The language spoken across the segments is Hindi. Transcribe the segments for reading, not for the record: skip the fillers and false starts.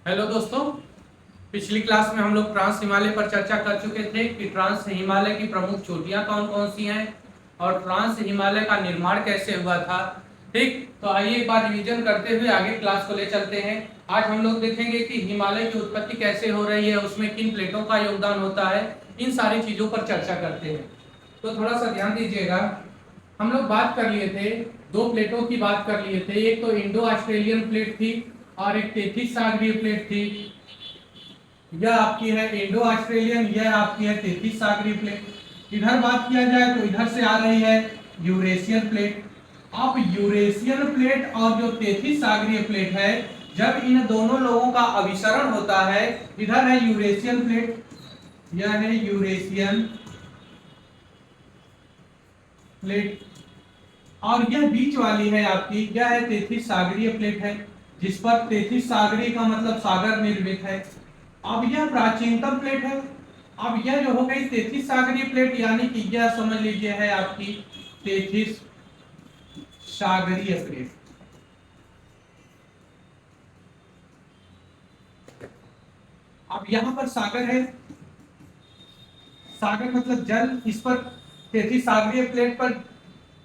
हेलो दोस्तों, पिछली क्लास में हम लोग ट्रांस हिमालय पर चर्चा कर चुके थे कि ट्रांस हिमालय की प्रमुख चोटियां कौन कौन सी हैं और ट्रांस हिमालय का निर्माण कैसे हुआ था। ठीक, तो आइए एक बार रिवीजन करते हुए आगे क्लास को ले चलते हैं। आज हम लोग देखेंगे कि हिमालय की उत्पत्ति कैसे हो रही है, उसमें किन प्लेटों का योगदान होता है, इन सारी चीजों पर चर्चा करते हैं। तो थोड़ा सा ध्यान दीजिएगा, हम लोग बात कर लिए थे, दो प्लेटों की बात कर लिए थे। एक तो इंडो ऑस्ट्रेलियन प्लेट थी और एक 33 सागरीय प्लेट थी। यह आपकी है इंडो ऑस्ट्रेलियन, यह आपकी है 33 सागरीय प्लेट। इधर बात किया जाए तो इधर से आ रही है यूरेशियन प्लेट। अब यूरेशियन प्लेट और जो 33 सागरीय प्लेट है, जब इन दोनों लोगों का अभिसरण होता है, इधर है यूरेशियन प्लेट, यह है यूरेशियन प्लेट, और यह बीच वाली है आपकी, यह है 33 सागरीय प्लेट है, जिस पर 33 सागरीय का मतलब सागर निर्मित है। अब यह प्राचीनतम प्लेट है। अब यह जो हो गई 33 सागरीय प्लेट, यानी कि यह समझ लीजिए है आपकी 33 सागरीय प्लेट। अब यहां पर सागर है, सागर मतलब जल, इस पर 33 सागरीय प्लेट पर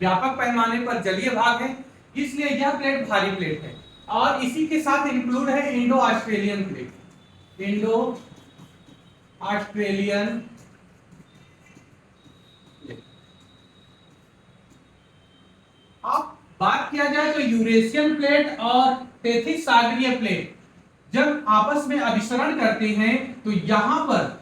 व्यापक पैमाने पर जलीय भाग है, इसलिए यह प्लेट भारी प्लेट है। और इसी के साथ इंक्लूड है Indo Australian plate, Indo Australian. अब बात किया जाए तो यूरेशियन प्लेट और 33 सागरीय प्लेट जब आपस में अभिसरण करते हैं तो यहां पर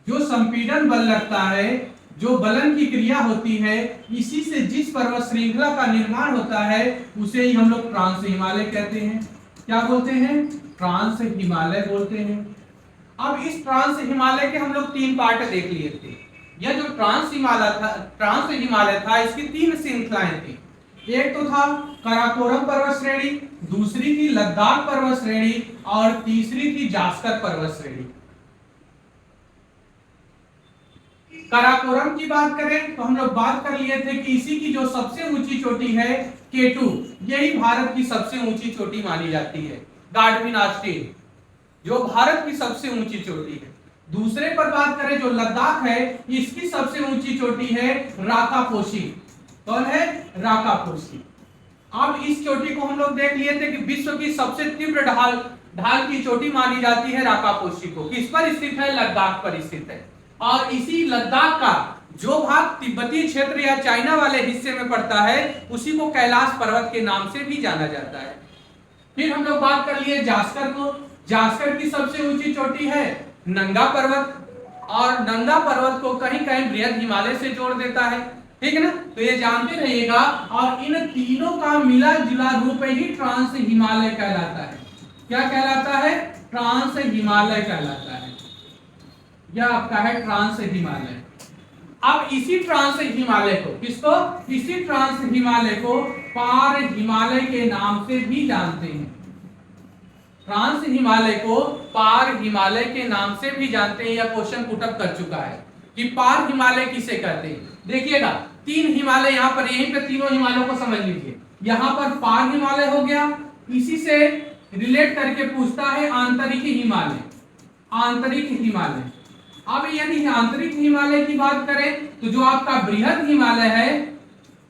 जो संपीड़न बल लगता है, जो बलन की क्रिया होती है, इसी से जिस पर्वत श्रृंखला का निर्माण होता है उसे ही हम लोग ट्रांस हिमालय कहते हैं। क्या बोलते हैं? ट्रांस हिमालय बोलते हैं। अब इस ट्रांस हिमालय के हम लोग तीन पार्ट देख लिए थे। यह जो ट्रांस हिमालय था, इसकी तीन श्रृंखलाएं थी। एक तो था काराकोरम पर्वत श्रेणी, दूसरी थी लद्दाख पर्वत श्रेणी और तीसरी थी जास्कर पर्वत श्रेणी। काराकोरम की बात करें तो हम लोग बात कर लिए थे कि इसी की जो सबसे ऊंची चोटी है K2, यही भारत की सबसे ऊंची चोटी मानी जाती है। गार्डविन ऑस्टिन जो भारत की सबसे ऊंची चोटी है। दूसरे पर बात करें जो लद्दाख है, इसकी सबसे ऊंची चोटी है राकापोशी। कौन है? राकापोशी। अब इस चोटी को हम लोग देख लिए थे कि विश्व की सबसे तीव्र ढाल की चोटी मानी जाती है राकापोशी को। किस पर स्थित है? लद्दाख पर स्थित है। और इसी लद्दाख का जो भाग तिब्बती क्षेत्र या चाइना वाले हिस्से में पड़ता है, उसी को कैलाश पर्वत के नाम से भी जाना जाता है। फिर हम लोग बात कर लिए जास्कर को। जास्कर की सबसे ऊंची चोटी है नंगा पर्वत, और नंगा पर्वत को कहीं कहीं बृहद हिमालय से जोड़ देता है। ठीक है ना? तो ये जानते रहिएगा। और इन तीनों का मिला जुला रूप ही ट्रांस हिमालय कहलाता है। क्या कहलाता है? ट्रांस हिमालय कहलाता है। यह आपका है ट्रांस हिमालय। अब इसी ट्रांस हिमालय को, किसको? इसी ट्रांस हिमालय को पार हिमालय के नाम से भी जानते हैं। ट्रांस हिमालय को पार हिमालय के नाम से भी जानते हैं। यह क्वेश्चन पुटअप कर चुका है कि पार हिमालय किसे कहते हैं। देखिएगा, तीन हिमालय यहाँ पर, यहीं पे तीनों हिमालयों को समझ लीजिए। यहाँ पर पार हिमालय हो गया, इसी से रिलेट करके पूछता है आंतरिक हिमालय। आंतरिक हिमालय। अब यदि आंतरिक हिमालय की बात करें तो जो आपका बृहद हिमालय है,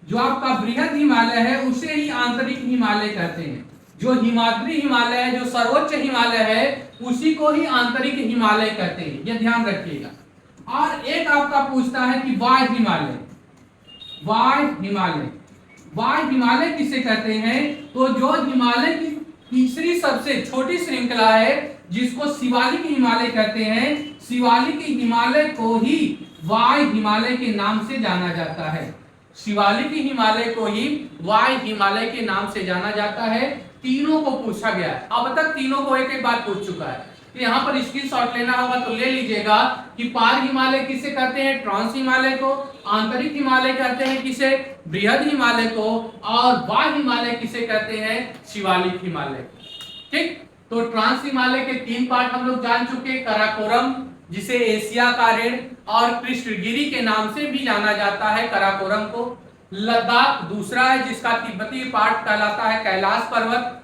जो आपका बृहद हिमालय है, उसे ही आंतरिक हिमालय कहते हैं। जो हिमाद्री हिमालय है, जो सर्वोच्च हिमालय है, उसी को ही आंतरिक हिमालय कहते हैं। यह ध्यान रखिएगा। और एक आपका पूछता है कि वाय हिमालय। वाय हिमालय, वाय हिमालय किसे कहते हैं? तो जो हिमालय की तीसरी सबसे छोटी श्रृंखला है, जिसको शिवालिक हिमालय कहते हैं, शिवालिक हिमालय को ही वाय हिमालय के नाम से जाना जाता है। शिवालिक हिमालय को ही वाय हिमालय के नाम से जाना जाता है। तीनों को पूछा गया है, अब तक तीनों को एक एक बार पूछ चुका है। तो यहाँ पर स्क्रीनशॉट लेना होगा तो ले लीजिएगा कि पार हिमालय किसे कहते हैं? ट्रांस हिमालय को। आंतरिक हिमालय कहते हैं किसे? बृहद हिमालय को। और वाय हिमालय किसे कहते हैं? शिवालिक हिमालय। ठीक, तो ट्रांस हिमालय के तीन पार्ट हम लोग जान चुके। काराकोरम, जिसे एशिया का ऋण और कृष्णगिरी के नाम से भी जाना जाता है, काराकोरम को। लद्दाख दूसरा है, जिसका तिब्बती पार्ट कहलाता है कैलाश पर्वत,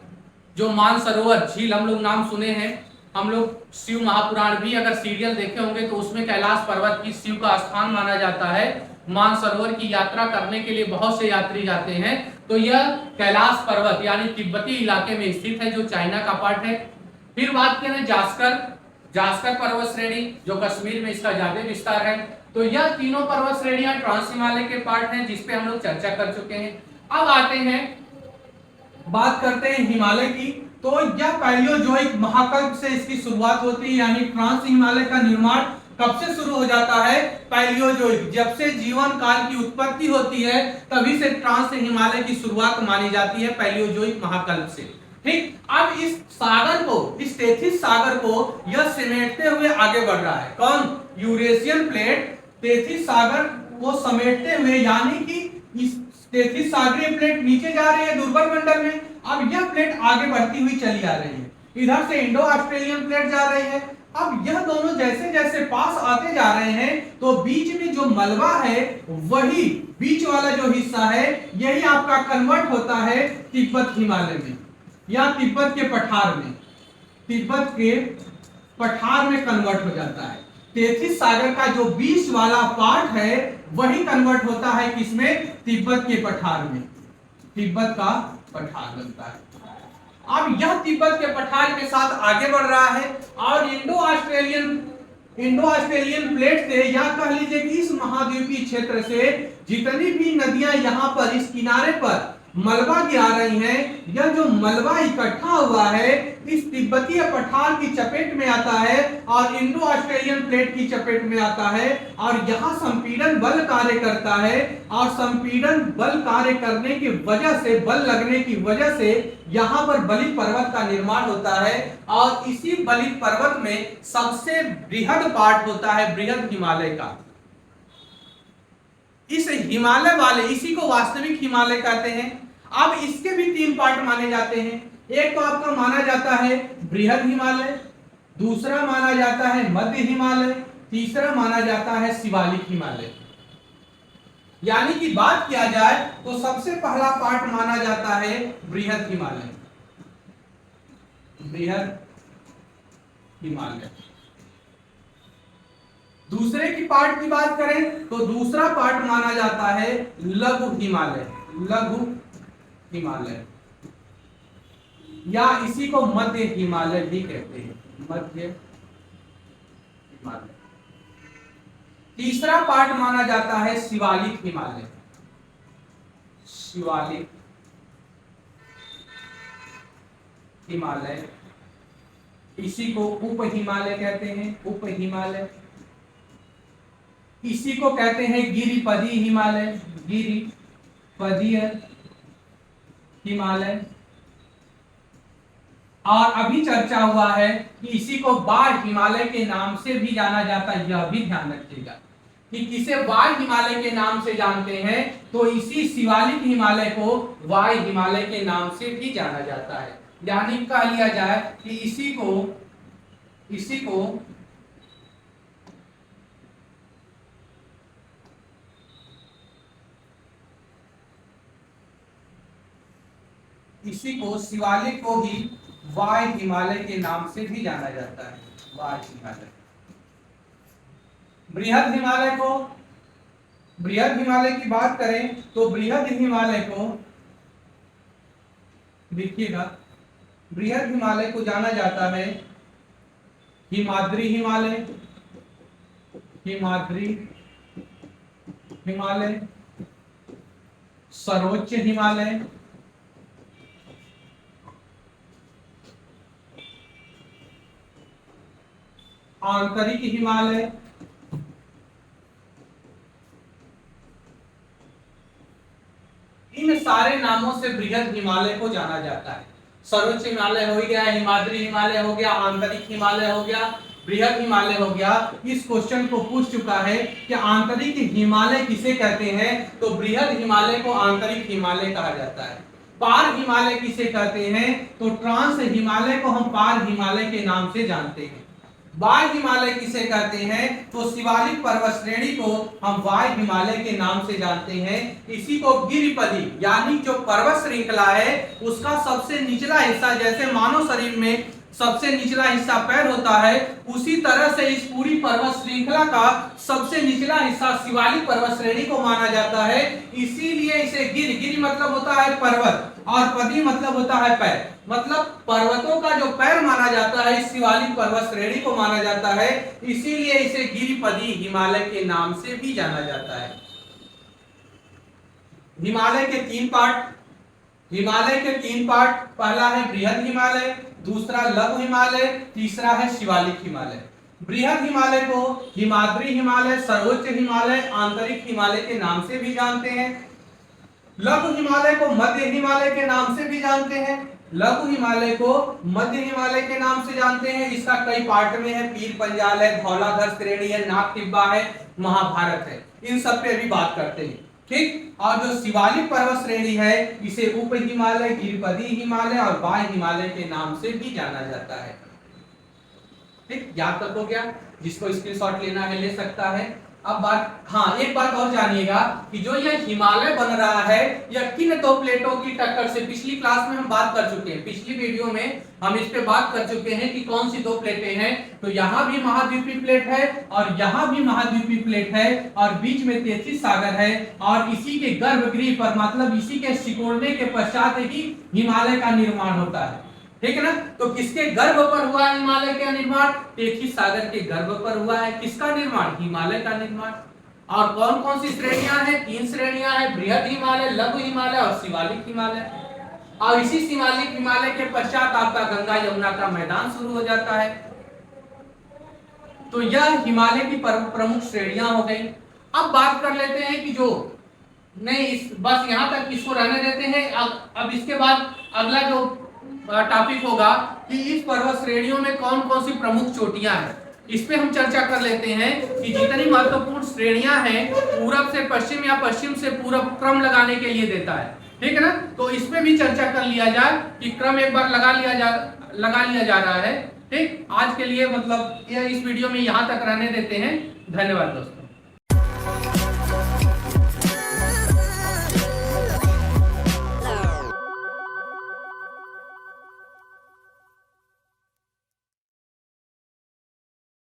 जो मानसरोवर झील हम लोग नाम सुने हैं। हम लोग शिव महापुराण भी अगर सीरियल देखे होंगे तो उसमें कैलाश पर्वत की शिव का स्थान माना जाता है। मानसरोवर की यात्रा करने के लिए बहुत से यात्री जाते हैं। तो यह कैलाश पर्वत यानी तिब्बती इलाके में स्थित है, जो चाइना का पार्ट है। फिर बात करें जास्कर पर्वत श्रेणी, जो कश्मीर में इसका ज्यादा विस्तार है। तो यह तीनों पर्वत श्रेणियां ट्रांस हिमालय के पार्ट हैं, जिसपे हम लोग चर्चा कर चुके हैं। अब आते हैं, बात करते हैं हिमालय की। तो यह पैलियोजोइक महाकल्प से इसकी शुरुआत होती है, यानी ट्रांस हिमालय का निर्माण कब से शुरू हो जाता है? पैलियोजोइक, जब से जीवन काल की उत्पत्ति होती है तभी से ट्रांस हिमालय की शुरुआत मानी जाती है, पैलियोजोइक महाकल्प से। ठीक, अब इस सागर को, इस टेथिस सागर को यह समेटते हुए आगे बढ़ रहा है। कौन? यूरेशियन प्लेट टेथिस सागर को समेटते हुए, यानी कि इस टेथिस सागरीय प्लेट नीचे जा रही है दुर्बल मंडल में, अब यह प्लेट आगे बढ़ती हुई चली आ रही है। इधर से इंडो ऑस्ट्रेलियन प्लेट जा रही है। अब यह दोनों जैसे जैसे पास आते जा रहे हैं तो बीच में जो मलबा है, वही बीच वाला जो हिस्सा है, यही आपका कन्वर्ट होता है तिब्बत हिमालय में, या तिब्बत के पठार में, तिब्बत के पठार में कन्वर्ट हो जाता है। टेथिस सागर का जो बीच वाला पार्ट है वही कन्वर्ट होता है किसमें? तिब्बत के पठार में, तिब्बत का पठार बनता है। अब यह तिब्बत के पठार के साथ आगे बढ़ रहा है और इंडो ऑस्ट्रेलियन प्लेट से, या कह लीजिए कि इस महाद्वीपीय क्षेत्र से जितनी भी नदियां यहाँ पर इस किनारे पर मलबा गिरा रही हैं, यह जो मलबा इकट्ठा हुआ है इस तिब्बतीय पठार की चपेट में आता है और इंडो ऑस्ट्रेलियन प्लेट की चपेट में आता है, और यहाँ संपीड़न बल कार्य करता है, और संपीड़न बल कार्य करने की वजह से, बल लगने की वजह से यहाँ पर बलित पर्वत का निर्माण होता है। और इसी बलित पर्वत में सबसे बृहद पार्ट होता है बृहद हिमालय का। इस हिमालय वाले, इसी को वास्तविक हिमालय कहते हैं। अब इसके भी 3 पार्ट माने जाते हैं। एक तो आपका माना जाता है बृहद हिमालय, दूसरा माना जाता है मध्य हिमालय, तीसरा माना जाता है शिवालिक हिमालय। यानी कि बात किया जाए तो सबसे पहला पार्ट माना जाता है बृहद हिमालय, बृहद हिमालय। दूसरे की पार्ट की बात करें तो दूसरा पार्ट माना जाता है लघु हिमालय, लघु हिमालय, या इसी को मध्य हिमालय भी कहते हैं, मध्य हिमालय। तीसरा पार्ट माना जाता है शिवालिक हिमालय, शिवालिक हिमालय, इसी को उप हिमालय कहते हैं, उप हिमालय। इसी को कहते हैं गिरिपदी हिमालय, गिरिपदीय हिमालय। और अभी चर्चा हुआ है कि इसी को वाय हिमालय के नाम से भी जाना जाता है। यह भी ध्यान रखिएगा कि किसे वाय हिमालय के नाम से जानते हैं, तो इसी शिवालिक हिमालय को वाय हिमालय के नाम से भी जाना जाता है। यानी कह लिया जाए कि इसी को शिवालिक को ही वाय हिमालय के नाम से भी जाना जाता है, वाय हिमालय। बृहद हिमालय की बात करें तो बृहद हिमालय को देखिएगा, बृहद हिमालय को जाना जाता है हिमाद्री हिमालय, हिमाद्री हिमालय, सर्वोच्च हिमालय, आंतरिक हिमालय, इन सारे नामों से बृहद हिमालय को जाना जाता है। सर्वोच्च हिमालय हो गया, हिमाद्री हिमालय हो गया, आंतरिक हिमालय हो गया, बृहद हिमालय हो गया। इस क्वेश्चन को पूछ चुका है कि आंतरिक हिमालय किसे कहते हैं, तो बृहद हिमालय को आंतरिक हिमालय कहा जाता है। पार हिमालय किसे कहते हैं, तो ट्रांस हिमालय को हम पार हिमालय के नाम से जानते हैं। वाय हिमालय किसे कहते हैं, तो शिवालिक पर्वत श्रेणी को हम वाय हिमालय के नाम से जानते हैं। इसी को गिरिपदी यानी जो पर्वत श्रृंखला है उसका सबसे निचला हिस्सा, जैसे मानव शरीर में सबसे निचला हिस्सा पैर होता है, उसी तरह से इस पूरी पर्वत श्रृंखला का सबसे निचला हिस्सा शिवालिक पर्वत श्रेणी को माना जाता है। इसीलिए इसे गिर मतलब होता है पर्वत और पदी मतलब होता है पैर, मतलब पर्वतों का जो पैर माना जाता है इस शिवालिक पर्वत श्रेणी को माना जाता है। इसीलिए इसे गिरिपदी हिमालय के नाम से भी जाना जाता है। हिमालय के तीन पार्ट, पहला है बृहद हिमालय, दूसरा लघु हिमालय, तीसरा है शिवालिक हिमालय। बृहद हिमालय को हिमाद्री हिमालय, सर्वोच्च हिमालय, आंतरिक हिमालय के नाम से भी जानते हैं। लघु हिमालय को मध्य हिमालय के नाम से भी जानते हैं। लघु हिमालय को मध्य हिमालय के नाम से जानते हैं। इसका कई पार्ट में है, पीर पंजाल है, धौलाधर श्रेणी है, नाग टिब्बा है, महाभारत है, इन सब पे अभी बात करते हैं। ठीक, और जो शिवालिक पर्वत श्रेणी है इसे उप हिमालय, गिरिपदी हिमालय और बाह्य हिमालय के नाम से भी जाना जाता है। ठीक, याद तक हो गया? जिसको स्क्रीनशॉट लेना है ले सकता है। अब एक बात और जानिएगा कि जो यह हिमालय बन रहा है यह किन दो प्लेटों की टक्कर से, पिछली क्लास में हम बात कर चुके हैं, पिछली वीडियो में हम इस पे बात कर चुके हैं कि कौन सी दो प्लेटें हैं। तो यहाँ भी महाद्वीपीय प्लेट है और यहाँ भी महाद्वीपीय प्लेट है और बीच में तैथिस सागर है और इसी के गर्भगृह पर, मतलब इसी के सिकोड़ने के पश्चात ही हिमालय का निर्माण होता है। ठीक है ना? तो किसके गर्भ पर हुआ हिमालय का निर्माण? तैथिस सागर के गर्भ पर हुआ है किसका निर्माण? हिमालय का निर्माण। और कौन कौन सी श्रेणियां हैं? 3 श्रेणियां हैं, बृहद हिमालय, लघु हिमालय और शिवालिक हिमालय। और इसी शिवालिक हिमालय के पश्चात आपका गंगा यमुना का मैदान शुरू हो जाता है। तो यह हिमालय की प्रमुख श्रेणियां हो गई। अब बात कर लेते हैं कि जो बस यहाँ तक इसको रहने देते हैं। अब इसके बाद अगला जो टॉपिक होगा कि इस पर्वत श्रेणियों में कौन कौन सी प्रमुख चोटियां हैं, इस पे हम चर्चा कर लेते हैं कि जितनी महत्वपूर्ण श्रेणियां हैं पूरब से पश्चिम या पश्चिम से पूरब क्रम लगाने के लिए देता है। ठीक है ना? तो इस पे भी चर्चा कर लिया जाए कि क्रम एक बार लगा लिया जा रहा है। ठीक, आज के लिए मतलब इस वीडियो में यहाँ तक रहने देते हैं। धन्यवाद दोस्तों।